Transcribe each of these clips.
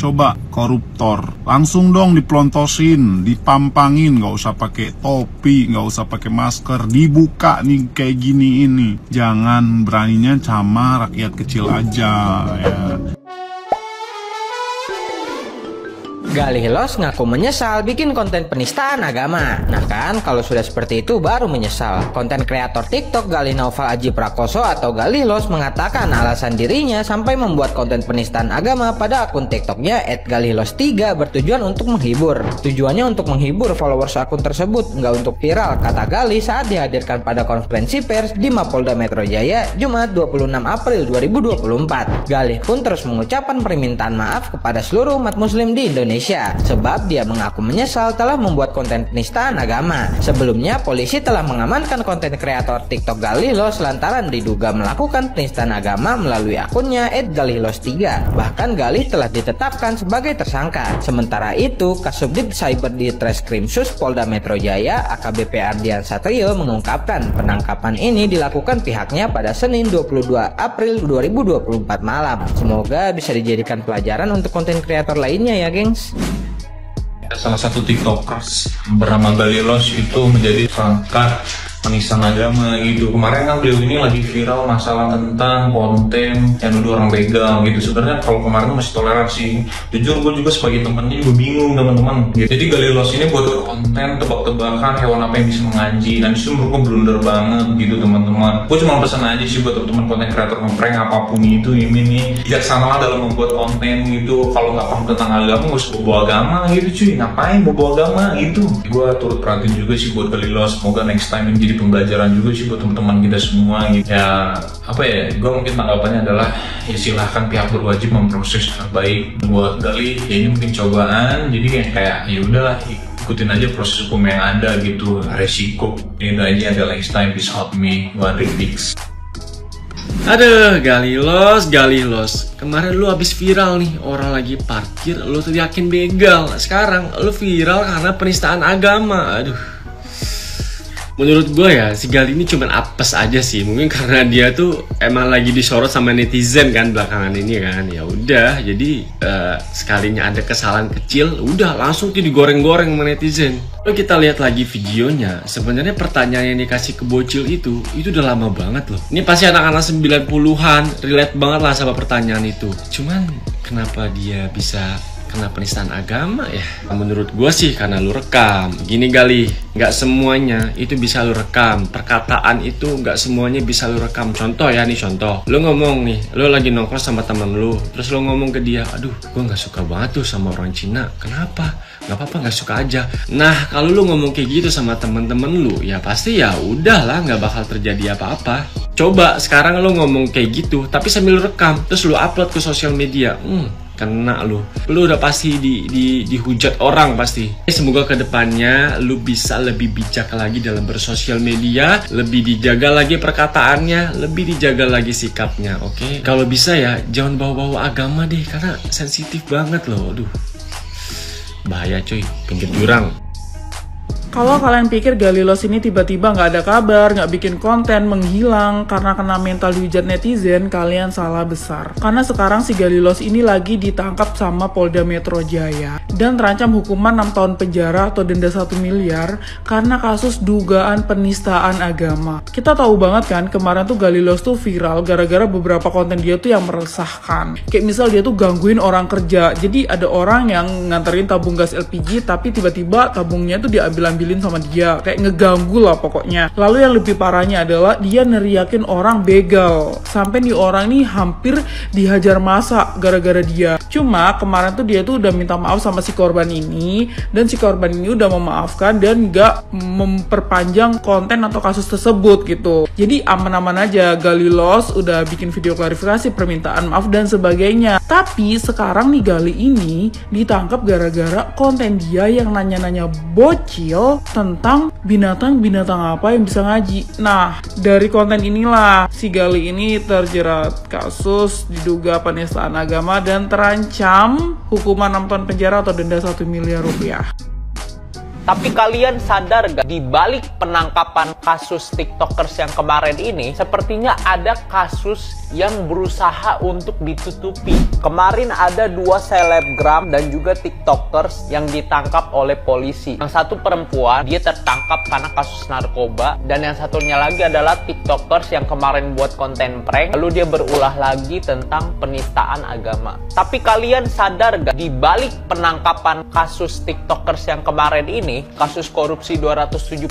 Coba koruptor, langsung dong diplontosin, dipampangin, nggak usah pakai topi, nggak usah pakai masker, dibuka nih kayak gini ini. Jangan beraninya sama rakyat kecil aja ya. Galih Los ngaku menyesal bikin konten penistaan agama. Nah kan, kalau sudah seperti itu baru menyesal. Konten kreator TikTok Galih Naufal Aji Prakoso atau Galih Los mengatakan alasan dirinya sampai membuat konten penistaan agama pada akun TikToknya @galihlos3 bertujuan untuk menghibur. Tujuannya untuk menghibur followers akun tersebut, nggak untuk viral, kata Galih saat dihadirkan pada konferensi pers di Mapolda Metro Jaya Jumat 26 April 2024. Galih pun terus mengucapkan permintaan maaf kepada seluruh umat muslim di Indonesia, sebab dia mengaku menyesal telah membuat konten penistaan agama. Sebelumnya, polisi telah mengamankan konten kreator TikTok Galih Los lantaran diduga melakukan penistaan agama melalui akunnya @galihlos3. Bahkan Galih telah ditetapkan sebagai tersangka. Sementara itu, Kasubdit Cyber di Treskrim Sus Polda Metro Jaya AKBP Ardian Satrio mengungkapkan penangkapan ini dilakukan pihaknya pada Senin 22 April 2024 malam. Semoga bisa dijadikan pelajaran untuk konten kreator lainnya ya, gengs. Salah satu tiktokers bernama Galih Los itu menjadi tersangka penistaan agama gitu. Kemarin kan beliau ini lagi viral masalah tentang konten yang nuduh orang begal gitu. Sebenarnya kalau kemarin masih toleransi. Jujur gue juga sebagai temennya juga bingung teman-teman. Jadi Galih Los ini buat konten tebak-tebakan hewan apa yang bisa mengaji, dan itu menurut gue blunder banget gitu teman-teman. Gue cuma pesan aja sih buat teman-teman konten kreator ngeprank apapun itu ini nih, bijaksanalah dalam membuat konten gitu. Kalau nggak paham tentang agama, gak usah bawa agama gitu cuy. Ngapain bawa agama gitu? Gue turut perhatiin juga sih buat Galih Los. Semoga next time ini jadi pembelajaran juga sih buat teman-teman kita semua gitu. Ya apa ya, gue mungkin tanggapannya adalah ya silahkan pihak berwajib memproses terbaik buat Galih. Ya ini mungkin cobaan, jadi kayak ya udahlah ikutin aja proses hukum yang ada gitu. Resiko ini aja adalah next time please help me one fix. Aduh, Galih Los. Kemarin lu habis viral nih, orang lagi parkir, lu teriakin begal. Sekarang lu viral karena penistaan agama. Aduh. Menurut gue ya, si Galih ini cuman apes aja sih. Mungkin karena dia tuh emang lagi disorot sama netizen kan belakangan ini kan. Ya udah, jadi sekalinya ada kesalahan kecil, udah langsung tuh digoreng-goreng sama netizen. Kalau kita lihat lagi videonya, sebenarnya pertanyaan yang dikasih ke bocil itu udah lama banget loh. Ini pasti anak-anak 90-an relate banget lah sama pertanyaan itu. Cuman kenapa dia bisa kena penistaan agama ya? Menurut gue sih karena lu rekam. Gini Galih, nggak semuanya itu bisa lu rekam. Perkataan itu nggak semuanya bisa lu rekam. Contoh ya nih, contoh. Lu ngomong nih, lu lagi nongkrong sama temen lu, terus lu ngomong ke dia, aduh gue nggak suka banget tuh sama orang Cina. Kenapa? Nggak apa-apa, nggak suka aja. Nah kalau lu ngomong kayak gitu sama temen-temen lu, ya pasti ya udahlah nggak bakal terjadi apa-apa. Coba sekarang lu ngomong kayak gitu, tapi sambil lu rekam, terus lu upload ke sosial media. Kena lu udah pasti dihujat orang pasti. Semoga kedepannya lu bisa lebih bijak lagi dalam bersosial media, lebih dijaga lagi perkataannya, lebih dijaga lagi sikapnya, oke? Kalau bisa ya jangan bawa-bawa agama deh, karena sensitif banget loh. Aduh, bahaya cuy, pinggir jurang. Kalau kalian pikir Galih Los ini tiba-tiba nggak ada kabar, nggak bikin konten, menghilang karena kena mental dihujat netizen, kalian salah besar. Karena sekarang si Galih Los ini lagi ditangkap sama Polda Metro Jaya dan terancam hukuman 6 tahun penjara atau denda 1 miliar karena kasus dugaan penistaan agama. Kita tahu banget kan, kemarin tuh Galih Los tuh viral gara-gara beberapa konten dia tuh yang meresahkan. Kayak misal dia tuh gangguin orang kerja. Jadi ada orang yang nganterin tabung gas LPG tapi tiba-tiba tabungnya tuh diambil sama dia, kayak ngeganggu lah pokoknya. Lalu yang lebih parahnya adalah dia neriakin orang begal, sampai nih orang nih hampir dihajar massa gara-gara dia. Cuma kemarin tuh dia tuh udah minta maaf sama si korban ini, dan si korban ini udah memaafkan dan nggak memperpanjang konten atau kasus tersebut gitu. Jadi aman-aman aja. Galih Los udah bikin video klarifikasi, permintaan maaf dan sebagainya. Tapi sekarang nih Galih ini ditangkap gara-gara konten dia yang nanya-nanya bocil tentang binatang-binatang apa yang bisa ngaji. Nah, dari konten inilah si Galih ini terjerat kasus diduga penistaan agama dan terancam hukuman 6 tahun penjara atau denda 1 miliar rupiah. Tapi kalian sadar gak, di balik penangkapan kasus tiktokers yang kemarin ini, sepertinya ada kasus yang berusaha untuk ditutupi. Kemarin ada 2 selebgram dan juga tiktokers yang ditangkap oleh polisi. Yang satu perempuan, dia tertangkap karena kasus narkoba, dan yang satunya lagi adalah tiktokers yang kemarin buat konten prank, lalu dia berulah lagi tentang penistaan agama. Tapi kalian sadar gak, di balik penangkapan kasus tiktokers yang kemarin ini, kasus korupsi 271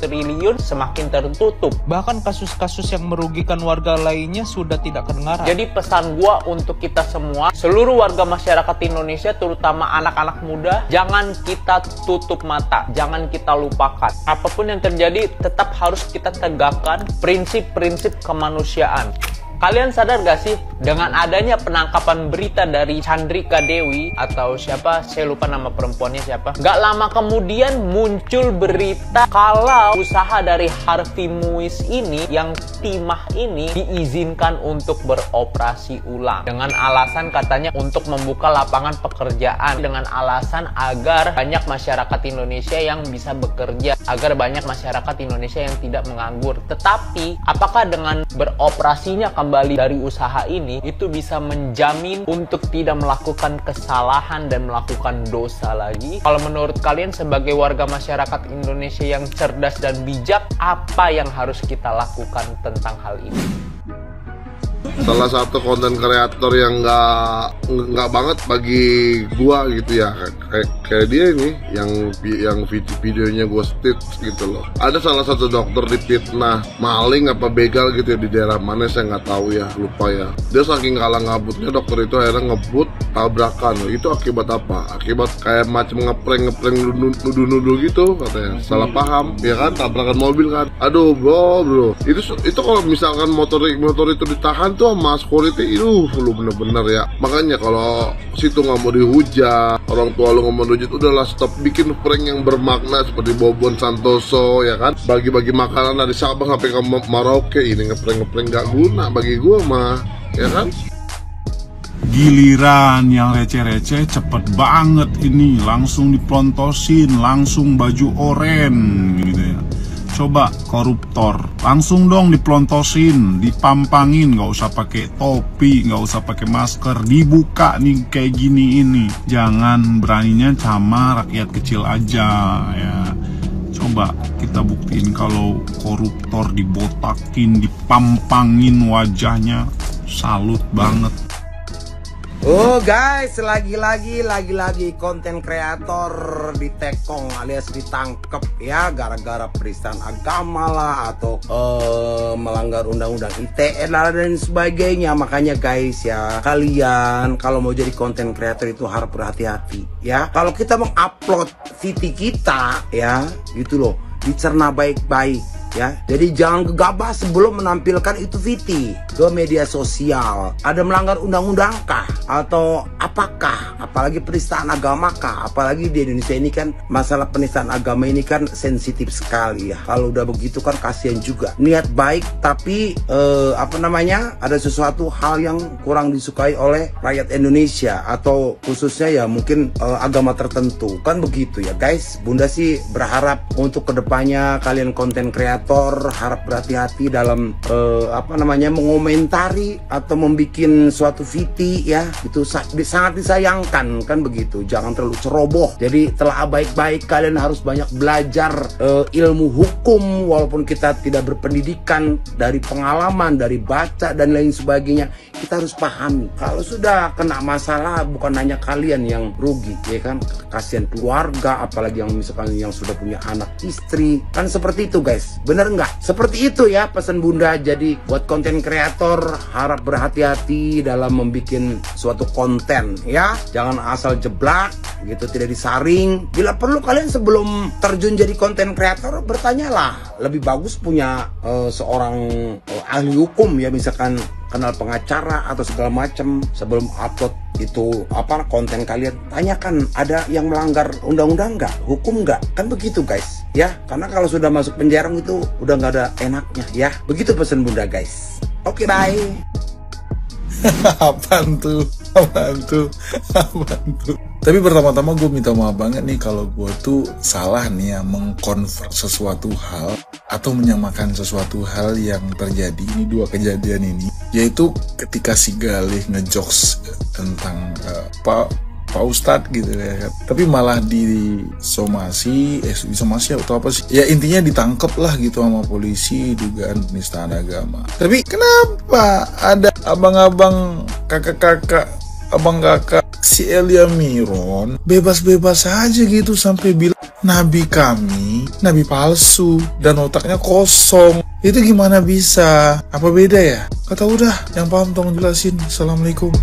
triliun semakin tertutup. Bahkan kasus-kasus yang merugikan warga lainnya sudah tidak kedengaran. Jadi pesan gua untuk kita semua, seluruh warga masyarakat Indonesia, terutama anak-anak muda, jangan kita tutup mata, jangan kita lupakan. Apapun yang terjadi, tetap harus kita tegakkan prinsip-prinsip kemanusiaan. Kalian sadar gak sih, dengan adanya penangkapan berita dari Chandrika Dewi atau siapa, saya lupa nama perempuannya siapa, gak lama kemudian muncul berita kalau usaha dari Harvey Muiz ini, yang timah ini, diizinkan untuk beroperasi ulang dengan alasan katanya untuk membuka lapangan pekerjaan, dengan alasan agar banyak masyarakat Indonesia yang bisa bekerja, agar banyak masyarakat Indonesia yang tidak menganggur. Tetapi apakah dengan beroperasinya kembali dari usaha ini itu bisa menjamin untuk tidak melakukan kesalahan dan melakukan dosa lagi? Kalau menurut kalian sebagai warga masyarakat Indonesia yang cerdas dan bijak, apa yang harus kita lakukan tentang hal ini? Salah satu konten kreator yang nggak banget bagi gua gitu ya, kayak dia ini yang videonya gua state gitu loh. Ada salah satu dokter difitnah maling apa begal gitu ya di daerah mana, saya nggak tahu ya, lupa ya. Dia saking kalah ngabutnya, dokter itu akhirnya ngebut tabrakan. Itu akibat apa? Akibat kayak macam ngeprank nuduh gitu katanya, salah paham ya kan, tabrakan mobil kan. Aduh bro, itu kalau misalkan motor itu ditahan tuh sama security, lu bener-bener ya. Makanya kalau situ nggak mau dihujat, orang tua lu nggak mau dihujat, udahlah stop bikin prank yang bermakna seperti Bobon Santoso ya kan, bagi-bagi makanan dari Sabang sampai ke Merauke. Ini ngeprank nggak guna bagi gua mah ya kan. Giliran yang receh-receh cepet banget ini, langsung diplontosin, langsung baju oranye gitu ya. Coba koruptor, langsung dong diplontosin, dipampangin, nggak usah pakai topi, nggak usah pakai masker, dibuka nih kayak gini ini. Jangan beraninya sama rakyat kecil aja ya. Coba kita buktiin kalau koruptor dibotakin, dipampangin wajahnya, salut banget. Oh guys, lagi-lagi konten kreator ditekong alias ditangkep ya, gara-gara penistaan agama lah, atau melanggar undang-undang ITE lah dan sebagainya. Makanya guys ya, kalian kalau mau jadi konten kreator itu harus berhati-hati ya. Kalau kita mengupload VT kita ya, gitu loh, dicerna baik-baik ya. Jadi jangan gegabah sebelum menampilkan itu VT ke media sosial. Ada melanggar undang-undang kah? Atau apakah? Apalagi penistaan agama kah? Apalagi di Indonesia ini kan masalah penistaan agama ini kan sensitif sekali ya. Kalau udah begitu kan kasihan juga. Niat baik tapi ada sesuatu hal yang kurang disukai oleh rakyat Indonesia, atau khususnya ya mungkin agama tertentu. Kan begitu ya guys. Bunda sih berharap untuk kedepannya kalian konten kreator harap berhati-hati dalam mengomentari atau membuat suatu VT ya. Itu sangat disayangkan kan begitu. Jangan terlalu ceroboh. Jadi telah baik-baik kalian harus banyak belajar ilmu hukum, walaupun kita tidak berpendidikan, dari pengalaman, dari baca dan lain sebagainya. Kita harus pahami kalau sudah kena masalah bukan hanya kalian yang rugi ya kan, kasihan keluarga, apalagi yang misalkan yang sudah punya anak istri. Kan seperti itu guys, bener nggak? Seperti itu ya pesan Bunda. Jadi buat konten kreator harap berhati-hati dalam membuat suatu konten ya. Jangan asal jeblak gitu, tidak disaring. Bila perlu kalian sebelum terjun jadi konten kreator bertanyalah. Lebih bagus punya seorang ahli hukum ya, misalkan kenal pengacara atau segala macam. Sebelum upload itu konten kalian, tanyakan ada yang melanggar undang-undang nggak, hukum nggak, kan begitu guys ya. Karena kalau sudah masuk penjara itu udah nggak ada enaknya ya. Begitu pesan Bunda guys. Oke, bye. Apaan tuh? Tapi pertama-tama gue minta maaf banget nih kalau gue tuh salah nih ya mengkonvert sesuatu hal atau menyamakan sesuatu hal yang terjadi. Ini dua kejadian ini, yaitu ketika si Galih ngejokes tentang Pak Ustadz gitu ya kan. Tapi malah disomasi atau apa sih? Ya intinya ditangkep lah gitu sama polisi dugaan penistaan agama. Tapi kenapa ada abang-abang, kakak-kakak, abang kakak si Elia Miron bebas-bebas aja gitu sampai bilang nabi kami nabi palsu dan otaknya kosong. Itu gimana bisa? Apa beda ya? Kata udah, yang paham tolong jelasin. Assalamualaikum.